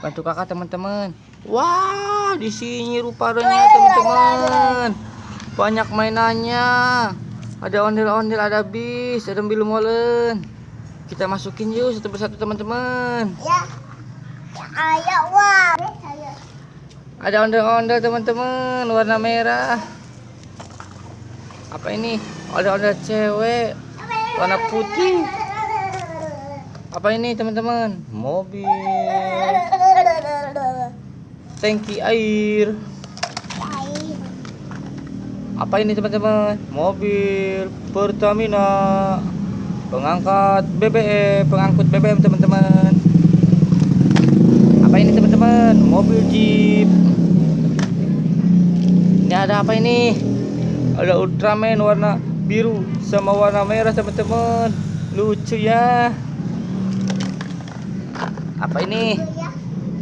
Bantu kakak teman-teman. Wah, di sini rupanya teman-teman. Banyak mainannya. Ada ondel-ondel, ada bis, ada mobil molen. Kita masukin yuk satu persatu teman-teman. Ya. Ayo, wah. Ada ondel-ondel teman-teman, warna merah. Apa ini? Ondel-ondel cewek, warna putih. Apa ini teman-teman? Mobil. Tangki air. Apa ini teman-teman? Mobil Pertamina. Pengangkut BBM teman-teman. Apa ini teman-teman? Mobil Jeep. Ini ada apa ini? Ada Ultraman warna biru sama warna merah teman-teman. Lucu ya. Apa ini?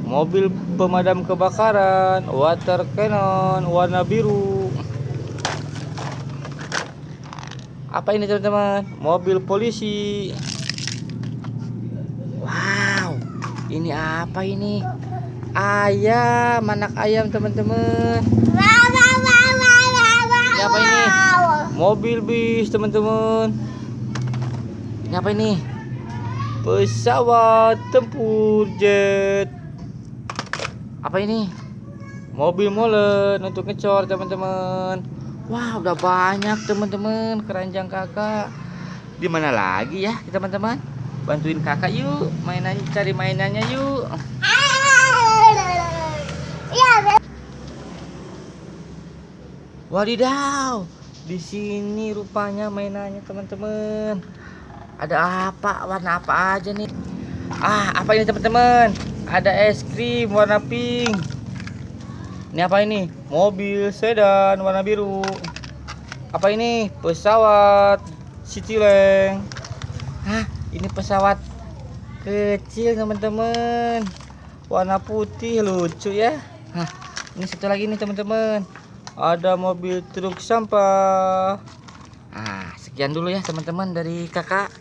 Mobil pemadam kebakaran water cannon warna biru. Apa ini teman-teman? Mobil polisi. Wow, ini apa ini? Ayam, anak ayam teman-teman. Ini apa ini? Mobil bis teman-teman. Ini apa ini? Pesawat tempur jet. Apa ini? Mobil molen untuk ngecor teman-teman. Wah, udah banyak teman-teman keranjang kakak. Di mana lagi ya teman-teman? Bantuin kakak yuk, cari mainannya yuk. Wadidaw, di sini rupanya mainannya teman-teman. Ada apa? Warna apa aja nih? Apa ini teman-teman? Ada es krim warna pink. Ini apa ini? Mobil sedan warna biru. Apa ini? Pesawat Citylink. Ini pesawat kecil teman-teman. Warna putih, lucu ya. Ini satu lagi nih teman-teman. Ada mobil truk sampah. Sekian dulu ya teman-teman dari kakak.